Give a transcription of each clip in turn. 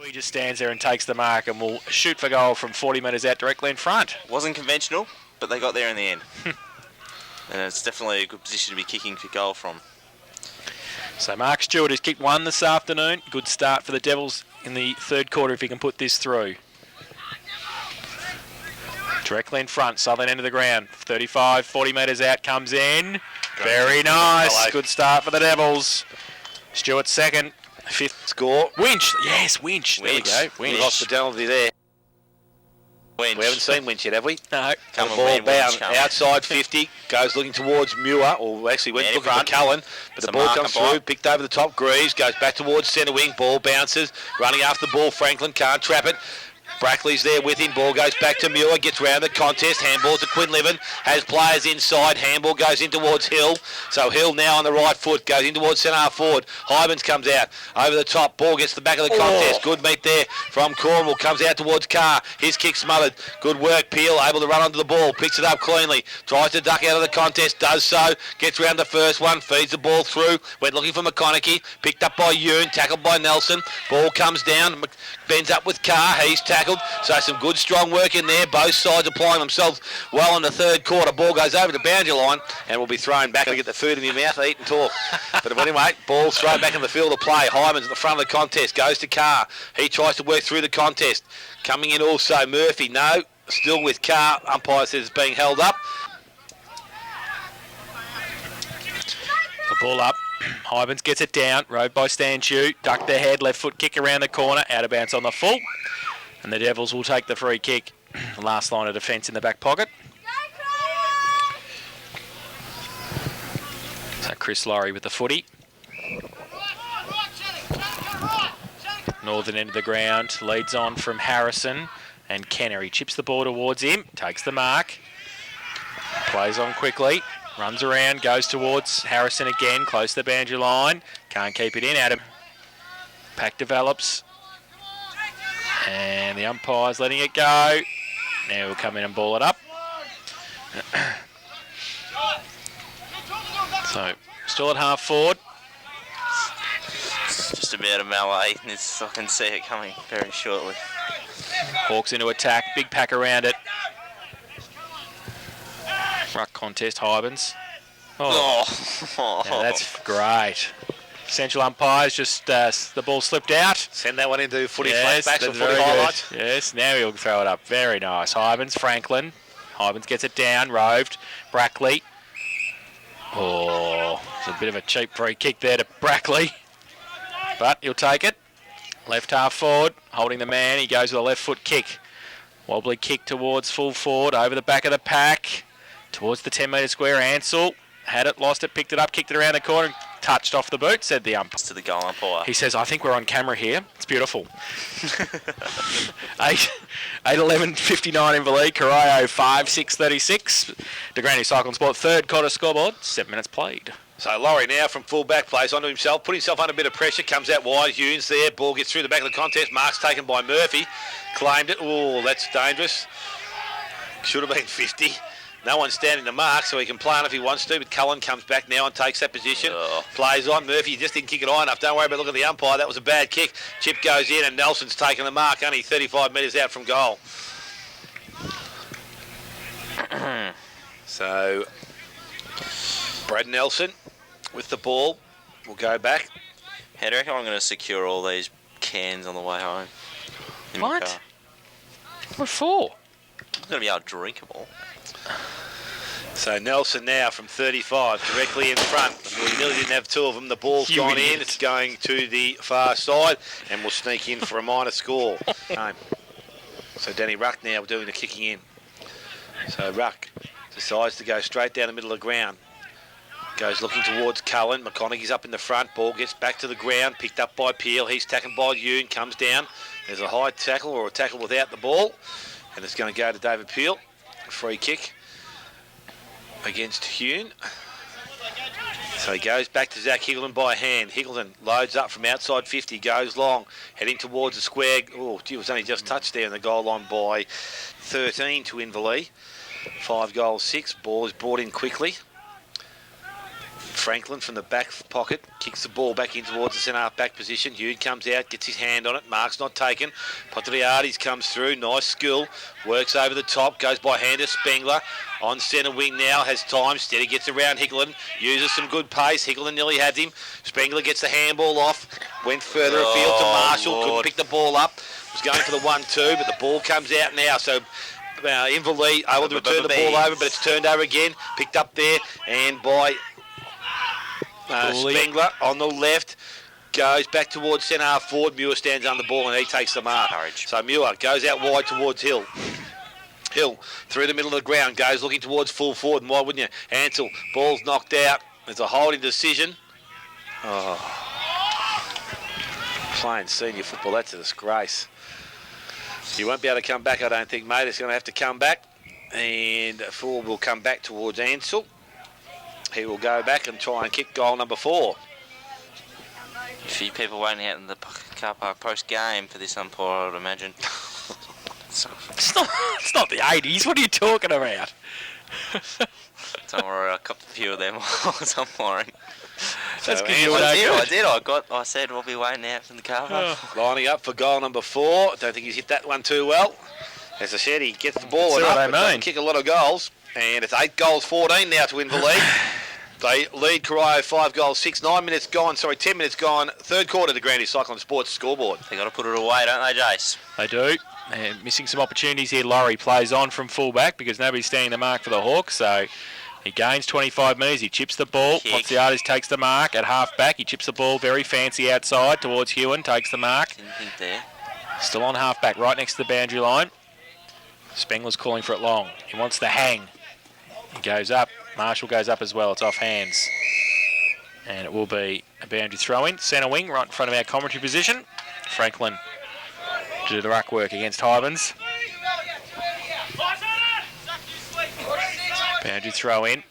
He just stands there and takes the mark and will shoot for goal from 40 metres out directly in front. Wasn't conventional, but they got there in the end. And it's definitely a good position to be kicking for goal from. So Mark Stewart has kicked one this afternoon. Good start for the Devils in the third quarter if he can put this through. Directly in front, southern end of the ground. 35, 40 metres out, comes in. Very nice. Good start for the Devils. Stewart second. Fifth score. Winch. Yes, Winch. There we go. Winch. Hospitality there. Winch. We haven't seen Winch yet, have we? No. The ball bound outside 50, goes looking towards Muir, or actually went looking for Cullen, but the ball comes through, picked over the top, Greaves, goes back towards centre wing, ball bounces, running after the ball, Franklin can't trap it. Brackley's there with him, ball goes back to Muir, gets round the contest, handball to Quinlivan, has players inside, handball goes in towards Hill, so Hill now on the right foot, goes in towards centre half forward, Hymans comes out, over the top, ball gets the back of the contest, good meet there from Cornwall, comes out towards Carr, his kick smothered, good work, Peel able to run onto the ball, picks it up cleanly, tries to duck out of the contest, does so, gets round the first one, feeds the ball through, went looking for McConaughey, picked up by Yoon, tackled by Nelson, ball comes down, bends up with Carr, he's tackled. So some good strong work in there. Both sides applying themselves well in the third quarter. Ball goes over the boundary line and will be thrown back to get the food in your mouth, eat and talk. But anyway, ball's thrown back in the field of play. Hyman's at the front of the contest. Goes to Carr. He tries to work through the contest. Coming in also Murphy. No, still with Carr. Umpire says it's being held up. The ball up. Hybans gets it down. Rode by Stanchu. Ducked their head. Left foot kick around the corner. Out of bounds on the full. And the Devils will take the free kick. Last line of defence in the back pocket. So Chris Laurie with the footy. Northern end of the ground. Leads on from Harrison. And Kenner. He chips the ball towards him. Takes the mark. Plays on quickly. Runs around. Goes towards Harrison again. Close to the boundary line. Can't keep it in. Adam. Pack develops. And the umpire's letting it go. Now we'll come in and ball it up. So, still at half forward. It's just about a melee. I can see it coming very shortly. Hawks into attack. Big pack around it. Ruck contest, Hybans. Oh, now that's great. Central umpires just the ball slipped out. Send that one into footy flashbacks or footy highlights. Yes, now he'll throw it up. Very nice. Hybans, Franklin. Hybans gets it down. Roved. Brackley. Oh, it's a bit of a cheap free kick there to Brackley. But he'll take it. Left half forward. Holding the man. He goes with a left foot kick. Wobbly kick towards full forward. Over the back of the pack. Towards the 10 metre square. Ansell. Had it, lost it, picked it up, kicked it around the corner. Touched off the boot, said the umpire. To the goal umpire. He says, I think we're on camera here. It's beautiful. 8:11:59 Inverleigh. Corio 5:6:36. De Granny Cycle and Sport third quarter scoreboard. 7 minutes played. So Laurie now from full back plays onto himself, put himself under a bit of pressure, comes out wide, Hughes there, ball gets through the back of the contest, mark's taken by Murphy, claimed it. Oh, that's dangerous. Should have been 50. No one's standing to mark, so he can play on if he wants to, but Cullen comes back now and takes that position. Plays on. Murphy just didn't kick it high enough. Don't worry about looking at the umpire. That was a bad kick. Chip goes in and Nelson's taken the mark, only 35 metres out from goal. So, Brad Nelson with the ball will go back. How do you reckon I'm going to secure all these cans on the way home? What? What for? I'm going to be able to drink them all. So Nelson now from 35 directly in front. We nearly didn't have two of them. The ball's gone in. It's going to the far side and will sneak in for a minor score. So Danny Ruck now doing the kicking in. So Ruck decides to go straight down the middle of the ground. Goes looking towards Cullen. McConaughey's up in the front. Ball gets back to the ground. Picked up by Peel. He's tackled by Yoon. Comes down. There's a high tackle or a tackle without the ball. And it's going to go to David Peel. Free kick against Hune. So he goes back to Zach Higgleton by hand. Higgleton loads up from outside 50, goes long, heading towards the square. Oh, gee, it was only just touched there in the goal line by 13 to Inverleigh. 5 goals, 6. Ball is brought in quickly. Franklin from the back pocket kicks the ball back in towards the centre half back position. Hughes comes out, gets his hand on it. Mark's not taken. Potriades comes through. Nice skill. Works over the top. Goes by hand to Spengler. On centre wing now. Has time. Steady gets around Hickland. Uses some good pace. Hickland nearly had him. Spengler gets the handball off. Went further afield to Marshall. Lord. Couldn't pick the ball up. Was going for the 1-2, but the ball comes out now. So Inverleigh able to return the ball over, but it's turned over again. Picked up there and by Spengler on the left. Goes back towards centre half forward. Muir stands on the ball and he takes the mark. Courage. So Muir goes out wide towards Hill. Hill through the middle of the ground. Goes looking towards full forward. And why wouldn't you? Ansell, ball's knocked out. There's a holding decision. Oh. Playing senior football, that's a disgrace. He won't be able to come back, I don't think, mate. It's going to have to come back. And forward will come back towards Ansell. He will go back and try and kick goal number 4. A few people waiting out in the car park post-game for this umpire, I would imagine. It's not the 80s. What are you talking about? Don't worry, I copped a few of them while I was umpiring. That's So, good. I I did. I said we'll be waiting out from the car park. Lining up for goal number 4. Don't think he's hit that one too well. As I said, he gets the ball See up, what I but doesn't mean. kick a lot of goals. And it's 8 goals, 14 now to Inverleigh. They lead Corio 5 goals, 6, 9 minutes gone. 10 minutes gone. Third quarter to Granny Cyclone Sports scoreboard. They got to put it away, don't they, Jace? They do. And missing some opportunities here. Laurie plays on from fullback because nobody's standing the mark for the Hawks. So he gains 25 metres. He chips the ball. Potsiadis takes the mark at half back. He chips the ball very fancy outside towards Hewen. Takes the mark. Didn't think there. Still on half back, right next to the boundary line. Spengler's calling for it long. He wants the hang. He goes up. Marshall goes up as well. It's off hands. And it will be a boundary throw-in. Centre wing, right in front of our commentary position. Franklin to do the ruck work against Hybens. Boundary throw-in.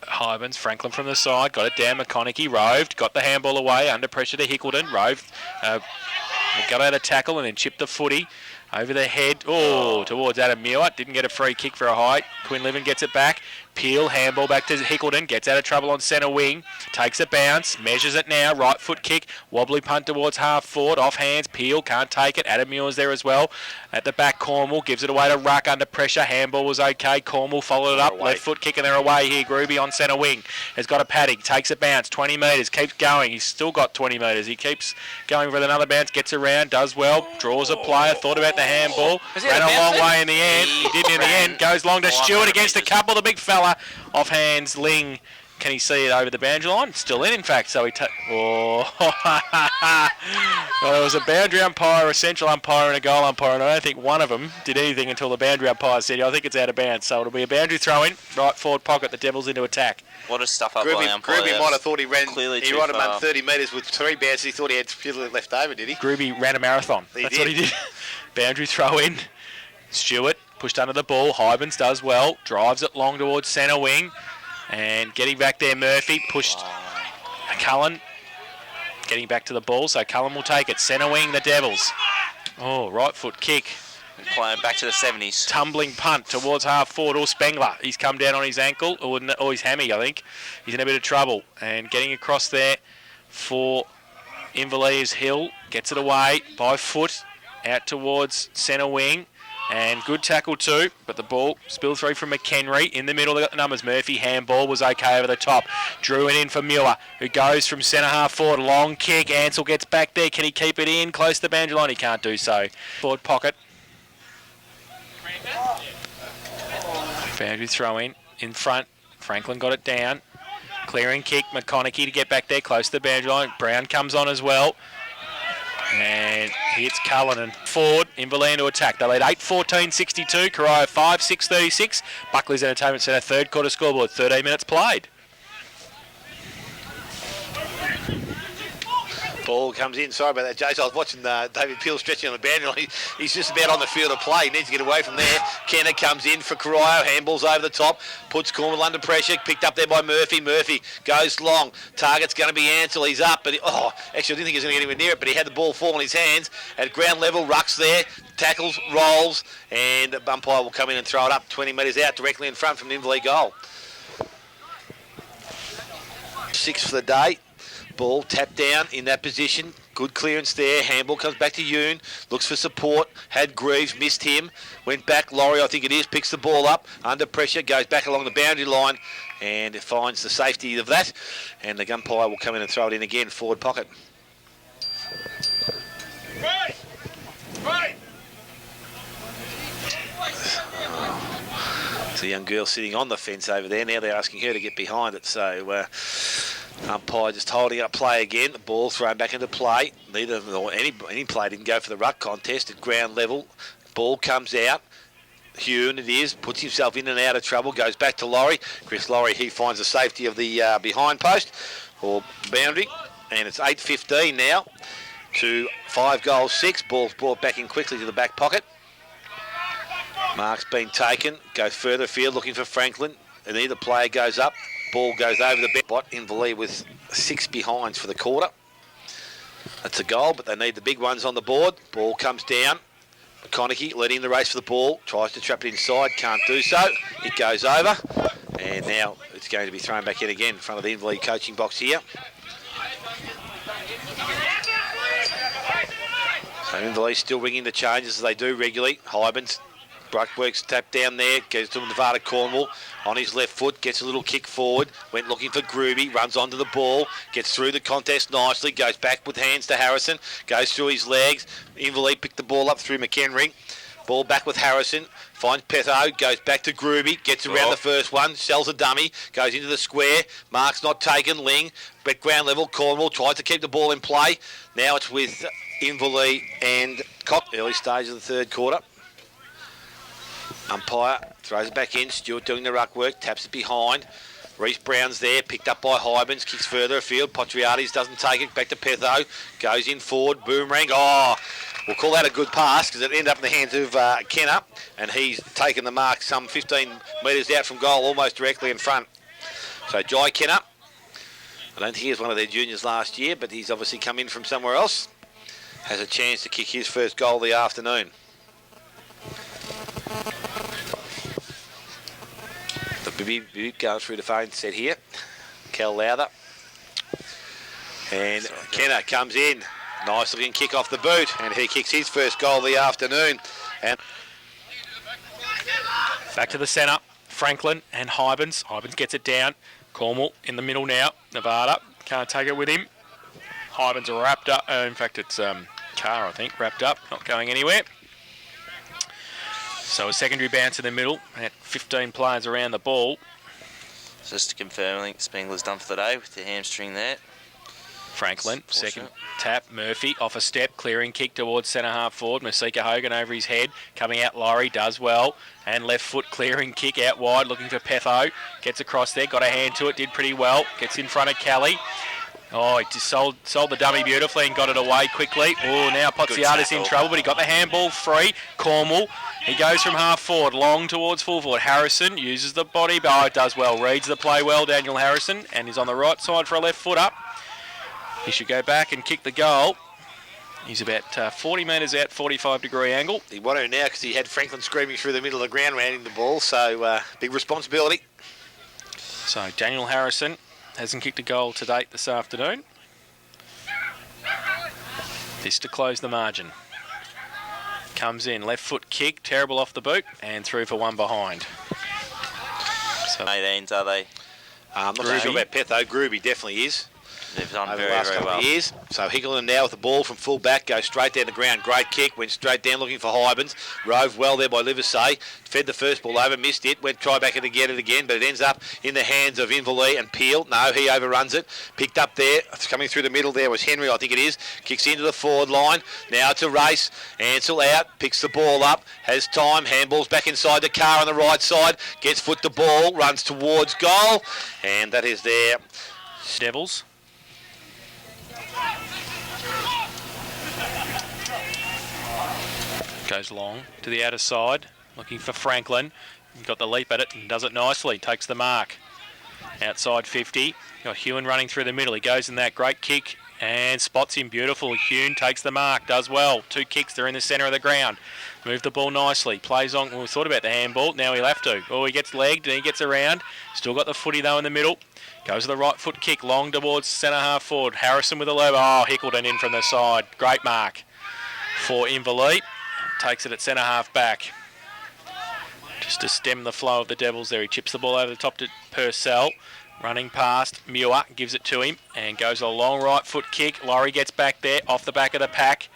Hybens, Franklin from the side. Got it down. McConaughey roved. Got the handball away. Under pressure to Hickleton. Roved. Got out a tackle and then chipped the footy over the head. Oh, towards Adam Muir. Didn't get a free kick for a height. Quinlivan gets it back. Peel, handball back to Hickleton. Gets out of trouble on centre wing. Takes a bounce. Measures it now. Right foot kick. Wobbly punt towards half forward. Off hands. Peel can't take it. Adam Muir's there as well. At the back, Cornwall gives it away to Ruck under pressure. Handball was okay. Cornwall followed it up. Left foot kick and they're away here. Groovy on centre wing. Has got a paddock. Takes a bounce. 20 metres. Keeps going. He's still got 20 metres. He keeps going with another bounce. Gets around. Does well. Draws a player. Thought about the handball. Ran a long way in the end. He didn't in the end. Goes long to Stewart against a couple. The big fella. Off hands. Ling. Can he see it over the boundary line? Still in fact. So he well, there was a boundary umpire, a central umpire, and a goal umpire, and I don't think one of them did anything until the boundary umpire said, I think it's out of bounds. So it'll be a boundary throw-in, right forward pocket, the Devils into attack. What a stuff up by the umpire. Groovy might have thought he ran 30 metres with 3 bounces. He thought he had purely left over, did he? Groovy ran a marathon. That's what he did. Boundary throw-in. Stewart pushed under the ball. Hybens does well. Drives it long towards centre wing. And getting back there, Murphy pushed Cullen. Getting back to the ball, so Cullen will take it. Centre wing, the Devils. Oh, right foot kick. Playing back to the 70s. Tumbling punt towards half forward, or Spengler. He's come down on his ankle, or his hammy, I think. He's in a bit of trouble. And getting across there for Inverleigh is Hill. Gets it away by foot, out towards centre wing. And good tackle too, but the ball spilled through from McHenry. In the middle, they got the numbers. Murphy, handball, was okay over the top. Drew it in for Muir, who goes from centre half forward. Long kick. Ansell gets back there. Can he keep it in? Close to the boundary line. He can't do so. Forward pocket. Boundary throw in front. Franklin got it down. Clearing kick. McConaughey to get back there. Close to the boundary line. Brown comes on as well. And hits Cullen and forward. Inverleigh into attack. They lead 8-14-62. Corio 5-6-36. Buckley's Entertainment Centre third quarter scoreboard. 13 minutes played. Ball comes in. Sorry about that, Jace. I was watching David Peel stretching on the boundary line. He's just about on the field of play. He needs to get away from there. Kenner comes in for Corio. Handballs over the top. Puts Cornwall under pressure. Picked up there by Murphy. Murphy goes long. Target's going to be Ansell. He's up. But actually, I didn't think he was going to get anywhere near it, but he had the ball fall in his hands. At ground level, Ruck's there. Tackles, rolls, and umpire will come in and throw it up 20 metres out directly in front from the Inverleigh goal. 6 for the day. Ball tapped down in that position. Good clearance there. Handball comes back to Yoon. Looks for support. Had Greaves, missed him. Went back. Laurie, I think it is, picks the ball up. Under pressure. Goes back along the boundary line. And it finds the safety of that. And the umpire will come in and throw it in again. Forward pocket. Right. Right. There's a young girl sitting on the fence over there. Now they're asking her to get behind it. So umpire just holding up play again. The ball thrown back into play. Neither of them, or any play didn't go for the ruck contest at ground level. Ball comes out. Hune it is, puts himself in and out of trouble, goes back to Laurie. Chris Laurie, he finds the safety of the behind post or boundary. And it's 8:15 now to 5 goals 6. Ball's brought back in quickly to the back pocket. Mark's been taken, goes further field looking for Franklin. And either player goes up. Ball goes over the spot. Inverleigh with 6 behinds for the quarter. That's a goal, but they need the big ones on the board. Ball comes down. McConaughey leading the race for the ball. Tries to trap it inside. Can't do so. It goes over. And now it's going to be thrown back in again in front of the Inverleigh coaching box here. So Inverleigh still ringing the changes as they do regularly. Hybens. Bruckworks tapped down there, goes to Nevada Cornwall on his left foot, gets a little kick forward, went looking for Groovy, runs onto the ball, gets through the contest nicely, goes back with hands to Harrison, goes through his legs. Inverleigh picked the ball up through McHenry. Ball back with Harrison, finds Petho, goes back to Groovy, gets around the first one, sells a dummy, goes into the square. Mark's not taken. Ling, at ground level, Cornwall tries to keep the ball in play. Now it's with Inverleigh and Cock, early stage of the third quarter. Umpire throws it back in. Stewart doing the ruck work, taps it behind. Reece Brown's there, picked up by Hybens, kicks further afield. Potriades doesn't take it, back to Petho, goes in forward, boomerang. Oh, we'll call that a good pass because it ended up in the hands of Kenner, and he's taken the mark some 15 metres out from goal, almost directly in front. So Jai Kenner, I don't think he was one of their juniors last year, but he's obviously come in from somewhere else, has a chance to kick his first goal of the afternoon. The going through the phone set here. Cal Lowther. And Kenner comes in. Nice looking kick off the boot. And he kicks his first goal of the afternoon. And back to the centre. Franklin and Hybens. Hybens gets it down. Cornwall in the middle now. Nevada can't take it with him. Hybens are wrapped up. In fact, it's Carr, I think, wrapped up. Not going anywhere. So a secondary bounce in the middle. At 15 players around the ball. Just to confirm, I think Spengler's done for the day with the hamstring there. Franklin, second tap. Murphy off a step, clearing kick towards centre half forward. Masika Hogan over his head. Coming out, Laurie does well. And left foot clearing kick out wide, looking for Petho. Gets across there, got a hand to it, did pretty well. Gets in front of Kelly. Oh, he just sold the dummy beautifully and got it away quickly. Oh, now Pozziada's in trouble, but he got the handball free. Cornwall, he goes from half forward, long towards full forward. Harrison uses the body, but it does well. Reads the play well, Daniel Harrison, and he's on the right side for a left foot up. He should go back and kick the goal. He's about 40 metres out, 45-degree angle. He won it now because he had Franklin screaming through the middle of the ground, rounding the ball, so big responsibility. So Daniel Harrison hasn't kicked a goal to date this afternoon. This to close the margin. Comes in, left foot kick, terrible off the boot, and through for one behind. So 18s, are they? I'm not really sure about Petho. Groovy definitely is. They've done over very, the last very couple well. of years. So Hickland now with the ball from full back, goes straight down the ground. Great kick, went straight down looking for Hybens. Rove well there by Livesey. Fed the first ball over, missed it. Went try back and to get it again, but it ends up in the hands of Inverleigh and Peel. No, he overruns it. Picked up there, coming through the middle there was Henry, I think it is. Kicks into the forward line. Now it's a race. Ansell out, picks the ball up, has time. Handballs back inside the car on the right side. Gets foot to ball, runs towards goal. And that is there. Devils. Goes long to the outer side, looking for Franklin. Got the leap at it and does it nicely. Takes the mark. Outside 50. Got Hewen running through the middle. He goes in that great kick and spots him. Beautiful. Hune takes the mark, does well. 2 kicks, they're in the centre of the ground. Move the ball nicely. Plays on. Well, we thought about the handball. Now he'll have to. Oh, he gets legged and he gets around. Still got the footy though in the middle. Goes to the right foot kick, long towards centre half forward. Harrison with a low. Oh, Hickleton in from the side. Great mark for Inverleigh. Takes it at centre half back. Just to stem the flow of the Devils there. He chips the ball over the top to Purcell. Running past Muir, gives it to him and goes a long right foot kick. Laurie gets back there off the back of the pack.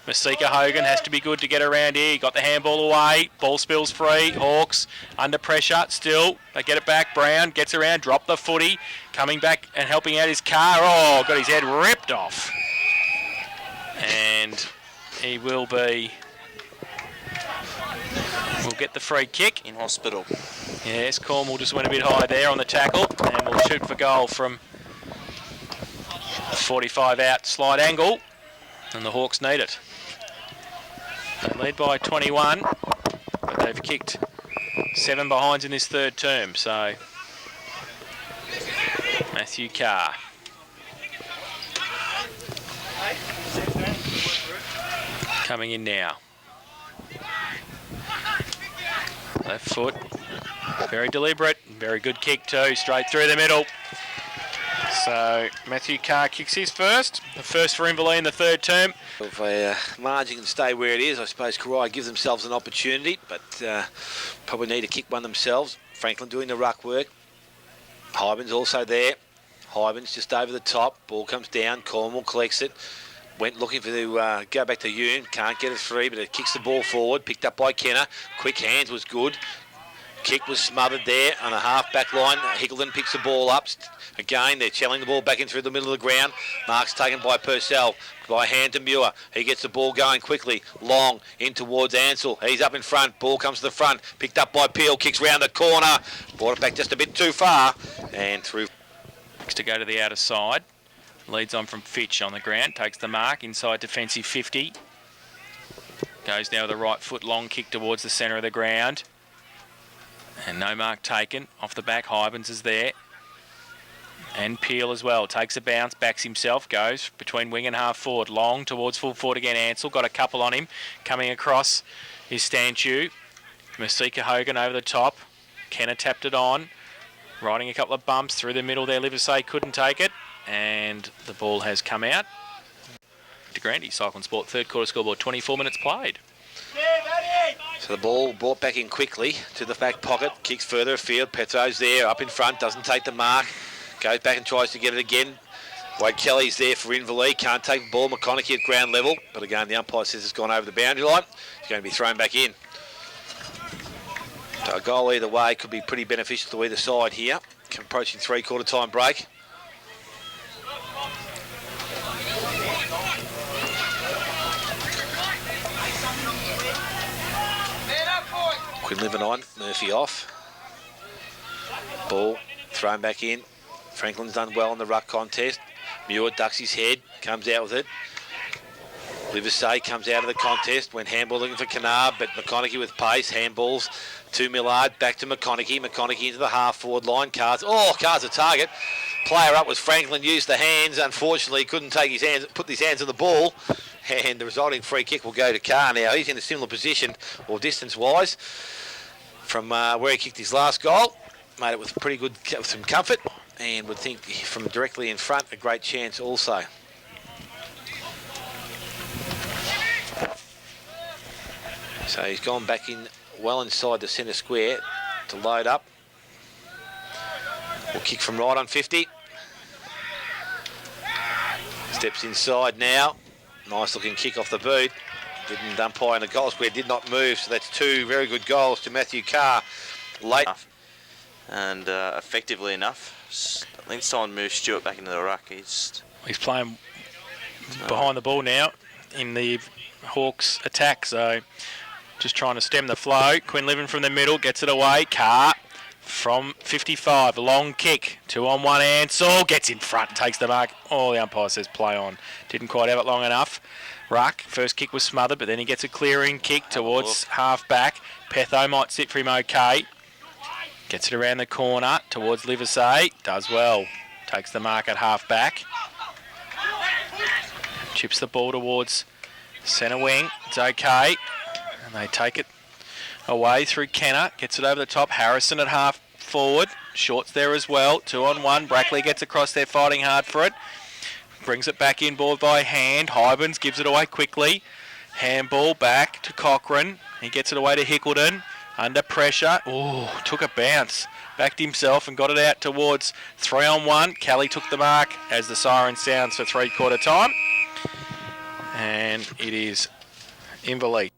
Masika Hogan has to be good to get around here. He got the handball away. Ball spills free. Hawks under pressure still. They get it back. Brown gets around, drop the footy. Coming back and helping out his car. Oh, got his head ripped off. And he will get the free kick. In hospital. Yes, Cornwall just went a bit high there on the tackle and will shoot for goal from 45 out slide angle, and the Hawks need it. They lead by 21, but they've kicked 7 behinds in this third term, so Matthew Carr. Coming in now. Left foot. Very deliberate, very good kick too, straight through the middle. So Matthew Carr kicks his first, the first for Inverleigh in the third term. If a margin can stay where it is, I suppose Corio give themselves an opportunity, but probably need to kick one themselves. Franklin doing the ruck work. Hybens also there. Hybens just over the top, ball comes down, Cornwall collects it. Went looking for to go back to Yoon, can't get it free, but it kicks the ball forward, picked up by Kenner. Quick hands was good. Kick was smothered there on a half-back line. Hickleton picks the ball up. Again, they're chelling the ball back in through the middle of the ground. Mark's taken by Purcell. By hand to Muir. He gets the ball going quickly. Long in towards Ansell. He's up in front. Ball comes to the front. Picked up by Peel. Kicks round the corner. Brought it back just a bit too far. And through. To go to the outer side. Leads on from Fitch on the ground. Takes the mark. Inside defensive 50. Goes now with the right foot. Long kick towards the centre of the ground. And no mark taken. Off the back, Hybens is there. And Peel as well. Takes a bounce, backs himself, goes between wing and half forward. Long towards full forward again. Ansell got a couple on him. Coming across is Stanchu. Masika Hogan over the top. Kenner tapped it on. Riding a couple of bumps through the middle there. Livesey couldn't take it. And the ball has come out. De Grande, Cycle and Sport, third quarter scoreboard, 24 minutes played. So the ball brought back in quickly to the back pocket. Kicks further afield. Petro's there, up in front, doesn't take the mark. Goes back and tries to get it again. Wade Kelly's there for Inverleigh. Can't take the ball. McConaughey at ground level. But again, the umpire says it's gone over the boundary line. It's going to be thrown back in. So a goal either way could be pretty beneficial to either side here. Approaching three-quarter time break. Quinlivan on, Murphy off. Ball thrown back in. Franklin's done well in the ruck contest. Muir ducks his head, comes out with it. Livesey comes out of the contest, went handball looking for Kennard, but McConaughey with pace, handballs to Millard, back to McConaughey. McConaughey into the half-forward line. Carr's a target. Player up was Franklin, used the hands. Unfortunately, couldn't take his hands, put his hands on the ball. And the resulting free kick will go to Carr now. He's in a similar position, or distance-wise, from where he kicked his last goal. Made it with pretty good, with some comfort, and would think from directly in front, a great chance also. So he's gone back in well inside the centre square to load up. Will kick from right on 50. Steps inside now. Nice looking kick off the boot. Didn't umpire in the goal square, did not move. So that's two very good goals to Matthew Carr. Late. And effectively enough, I think someone moved Stewart back into the ruck. He's playing behind the ball now in the Hawks attack. So just trying to stem the flow. Quinlivan from the middle gets it away. Carr from 55. Long kick. 2-on-1 Ansell. Gets in front. Takes the mark. Oh, the umpire says play on. Didn't quite have it long enough. Ruck. First kick was smothered, but then he gets a clearing kick towards half back. Petho might sit for him okay. Gets it around the corner towards Livesey. Does well. Takes the mark at half back. Chips the ball towards centre wing. It's okay. And they take it away through Kenner. Gets it over the top. Harrison at half forward. Short's there as well. 2-on-1. Brackley gets across there fighting hard for it. Brings it back inboard by hand. Hybens gives it away quickly. Handball back to Cochrane. He gets it away to Hickleton. Under pressure. Oh, took a bounce. Backed himself and got it out towards 3-on-1. Kelly took the mark as the siren sounds for 3/4 time. And it is Inverleigh.